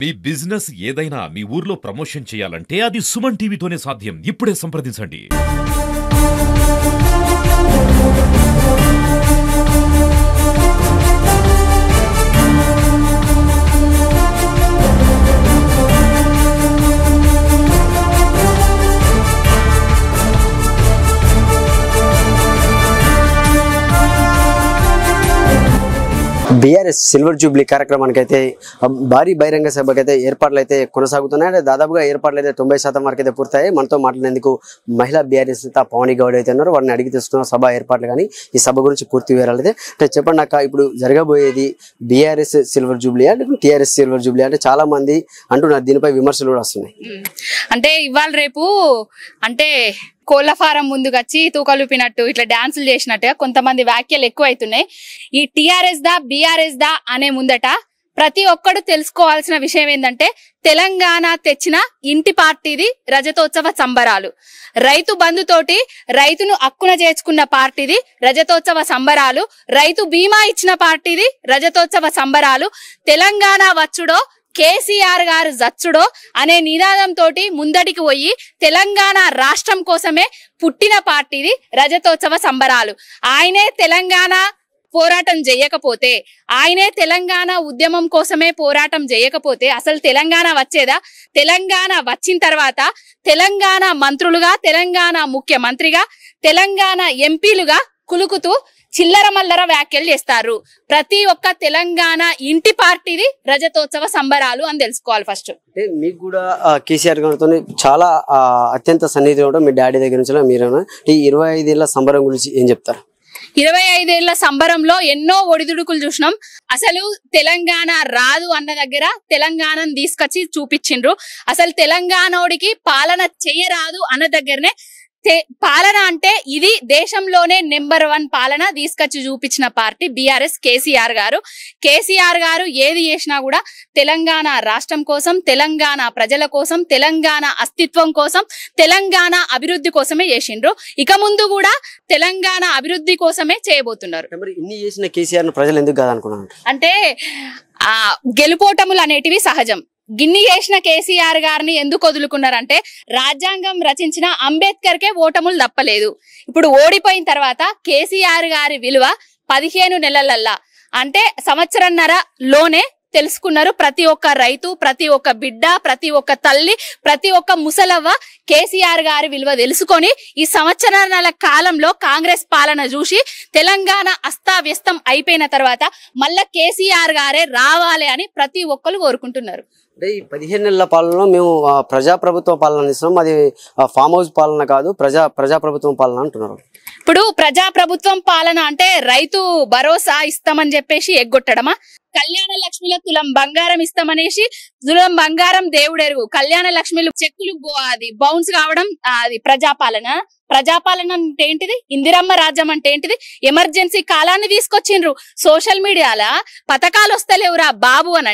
మీ business ఏదైనా మీ ఊర్లో promotion చేయాలంటే అది సుమన్ టీవీతోనే సాధ్యం. ఇప్పుడే సంప్రదించండి. బీఆర్ఎస్ సిల్వర్ జూబ్లీ కార్యక్రమానికి అయితే భారీ బహిరంగ సభకి అయితే ఏర్పాట్లు అయితే కొనసాగుతున్నాయి. అంటే దాదాపుగా ఏర్పాట్లు అయితే 90% వరకు అయితే పూర్తయ్యాయి. మనతో మాట్లాడేందుకు మహిళా బీఆర్ఎస్ నేత పవని గౌడ్ అయితే ఉన్నారు. వారిని అడిగి తెలుసుకున్న సభ ఏర్పాట్లు కానీ ఈ సభ గురించి పూర్తి వివరాలు అయితే అంటే చెప్పండి అక్క, ఇప్పుడు జరగబోయేది బీఆర్ఎస్ సిల్వర్ జూబ్లీ అంటే టీఆర్ఎస్ సిల్వర్ జూబ్లీ అంటే చాలా మంది అంటున్నారు, దీనిపై విమర్శలు కూడా వస్తున్నాయి. అంటే ఇవాళ రేపు అంటే కోళ్ల ఫారం ముందుకు వచ్చి తూకలుపినట్టు ఇట్లా డాన్సులు చేసినట్టుగా కొంతమంది వ్యాఖ్యలు ఎక్కువ అవుతున్నాయి. ఈ టీఆర్ఎస్ దా బీఆర్ఎస్ దా అనే ముందట ప్రతి ఒక్కడు తెలుసుకోవాల్సిన విషయం ఏంటంటే తెలంగాణ తెచ్చిన ఇంటి పార్టీది రజతోత్సవ సంబరాలు. రైతు బంధుతోటి రైతును అక్కున చేర్చుకున్న పార్టీది రజతోత్సవ సంబరాలు. రైతు బీమా ఇచ్చిన పార్టీది రజతోత్సవ సంబరాలు. తెలంగాణ వచ్చుడో కేసీఆర్ గారు జచ్చుడో అనే నినాదంతో ముందటికి పోయి తెలంగాణ రాష్ట్రం కోసమే పుట్టిన పార్టీది రజతోత్సవ సంబరాలు. ఆయనే తెలంగాణ పోరాటం చేయకపోతే, ఆయనే తెలంగాణ ఉద్యమం కోసమే పోరాటం చేయకపోతే అసలు తెలంగాణ వచ్చేదా? తెలంగాణ వచ్చిన తర్వాత తెలంగాణ మంత్రులుగా, తెలంగాణ ముఖ్యమంత్రిగా, తెలంగాణ ఎంపీలుగా కులుకుతూ చిల్లర మల్లర వ్యాఖ్యలు చేస్తారు. ప్రతి ఒక్క తెలంగాణ ఇంటి పార్టీది రజతోత్సవ సంబరాలు అని తెలుసుకోవాలి. ఫస్ట్ అంటే మీకు కూడా కేసీఆర్ గారితో చాలా అత్యంత సన్నిహితంగా ఉండడం మీ డాడీ దగ్గర నుంచి మీరు ఈ 25 ఏళ్ల సంబరం గురించి ఏం చెప్తారు? 25 ఏళ్ల సంబరంలో ఎన్నో ఒడిదుడుకులు చూసినాం. అసలు తెలంగాణ రాదు అన్న దగ్గర తెలంగాణను తీసుకొచ్చి చూపించిండ్రు. అసలు తెలంగాణోడికి పాలన చెయ్యరాదు అన్న దగ్గరనే పాలన అంటే ఇది దేశంలోనే నెంబర్ 1 పాలన తీసుకొచ్చి చూపించిన పార్టీ బీఆర్ఎస్. కేసీఆర్ గారు ఏది చేసినా కూడా తెలంగాణ రాష్ట్రం కోసం, తెలంగాణ ప్రజల కోసం, తెలంగాణ అస్తిత్వం కోసం, తెలంగాణ అభివృద్ధి కోసమే చేసిండ్రు. ఇక ముందు కూడా తెలంగాణ అభివృద్ధి కోసమే చేయబోతున్నారు. ఇన్ని చేసిన కేసీఆర్ ప్రజలు ఎందుకు కాదనుకున్నారు? అంటే గెలుపోటములు అనేటివి సహజం. గిన్ని చేసిన కేసీఆర్ గారిని ఎందుకు వదులుకున్నారంటే రాజ్యాంగం రచించిన అంబేద్కర్ కే ఓటములు తప్పలేదు. ఇప్పుడు ఓడిపోయిన తర్వాత కేసీఆర్ గారి విలువ 15 నెలలల్లా అంటే సంవత్సరన్నర లోనే తెలుసుకున్నారు ప్రతి ఒక్క రైతు, ప్రతి ఒక్క బిడ్డ, ప్రతి ఒక్క తల్లి, ప్రతి ఒక్క ముసలవ్వ కేసీఆర్ గారి విలువ తెలుసుకొని ఈ సంవత్సరాల కాలంలో కాంగ్రెస్ పాలన చూసి తెలంగాణ అస్తావ్యస్తం అయిపోయిన తర్వాత మళ్ళా కేసీఆర్ గారే రావాలి అని ప్రతి ఒక్కరు కోరుకుంటున్నారు. అంటే ఈ 15 నెలల పాలనలో మేము ప్రజాప్రభుత్వ పాలన ఇస్తున్నాం, అది ఫామ్ హౌస్ పాలన కాదు, ప్రజాప్రభుత్వం పాలన అంటున్నారు. ఇప్పుడు ప్రజాప్రభుత్వం పాలన అంటే రైతు భరోసా ఇస్తామని చెప్పేసి ఎగ్గొట్టడమా? కళ్యాణ లక్ష్మిలో తులం బంగారం ఇస్తామనేసి తులం బంగారం దేవుడెరుగు. కళ్యాణ లక్ష్మిలు చెక్కులు అది బౌన్స్ కావడం అది ప్రజాపాలన. ప్రజాపాలన అంటే ఏంటిది? ఇందిరమ్మ రాజ్యం అంటే ఏంటిది? ఎమర్జెన్సీ కాలాన్ని తీసుకొచ్చిండ్రు. సోషల్ మీడియాలో పథకాలు వస్తలేవురా బాబు అని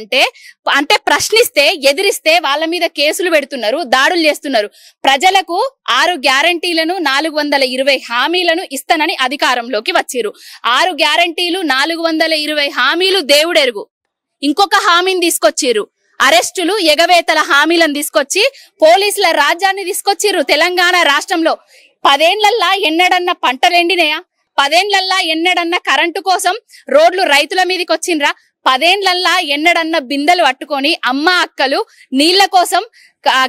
అంటే ప్రశ్నిస్తే, ఎదిరిస్తే వాళ్ళ మీద కేసులు పెడుతున్నారు, దాడులు చేస్తున్నారు. ప్రజలకు 6 గ్యారంటీలను 420 హామీలను ఇస్తానని అధికారంలోకి వచ్చిర్రు. 6 గ్యారంటీలు 420 హామీలు దేవుడెరుగు. ఇంకొక హామీని తీసుకొచ్చిర్రు, అరెస్టులు ఎగవేతల హామీలను తీసుకొచ్చి పోలీసుల రాజ్యాన్ని తీసుకొచ్చిర్రు తెలంగాణ రాష్ట్రంలో. 10 ఏళ్లల్లా ఎన్నడన్నా పంటలెండినాయా? 10 ఏళ్లల్లా ఎన్నడన్నా కరెంటు కోసం రోడ్లు రైతుల మీదకి వచ్చిండ్రా? 10 ఏళ్లల్లా ఎన్నడన్నా బిందెలు పట్టుకొని అమ్మ అక్కలు నీళ్ల కోసం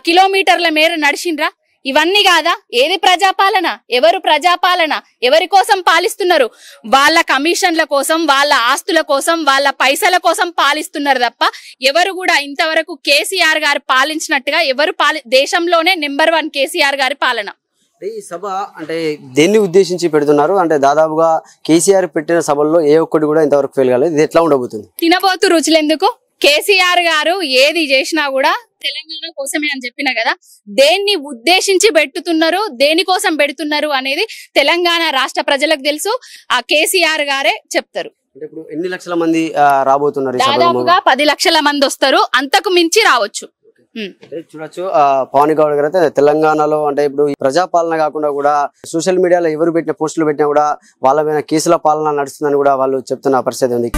కిలోమీటర్ల మేర నడిచిండ్రా? ఇవన్నీ కాదా? ఏది ప్రజాపాలన? ఎవరు ప్రజాపాలన? ఎవరి కోసం పాలిస్తున్నారు? వాళ్ళ కమిషన్ల కోసం, వాళ్ళ ఆస్తుల కోసం, వాళ్ళ పైసల కోసం పాలిస్తున్నారు తప్ప ఎవరు కూడా ఇంతవరకు కేసీఆర్ గారు పాలించినట్టుగా ఎవరు దేశంలోనే నెంబర్ 1 కేసీఆర్ గారి పాలన. ఈ సభ అంటే దేన్ని ఉద్దేశించి పెడుతున్నారు? అంటే దాదాపుగా కేసీఆర్ పెట్టిన సభల్లో ఏ ఒక్కటి కూడా ఇంతవరకు ఫెయిల్ కాలేదు. ఇది ఎట్లా ఉండబోతుంది? తినబోతు రుచులెందుకు? కేసీఆర్ గారు ఏది చేసినా కూడా తెలంగాణ కోసమే అని చెప్పిన కదా. దేన్ని ఉద్దేశించి పెట్టుతున్నారు, దేనికోసం పెడుతున్నారు అనేది తెలంగాణ రాష్ట్ర ప్రజలకు తెలుసు. ఆ కేసీఆర్ గారే చెప్తారు. ఇప్పుడు ఎన్ని లక్షల మంది రాబోతున్నారు? దాదాపుగా 10 లక్షల మంది వస్తారు, అంతకు మించి రావచ్చు. చూడొచ్చు పవన్ గౌడ్ గారు అయితే తెలంగాణలో అంటే ఇప్పుడు ప్రజాపాలన కాకుండా కూడా సోషల్ మీడియాలో ఎవరు పెట్టిన పోస్టులు పెట్టినా కూడా వాళ్ళ మీద కేసుల పాలన నడుస్తుందని కూడా వాళ్ళు చెప్తున్న పరిస్థితి ఉంది.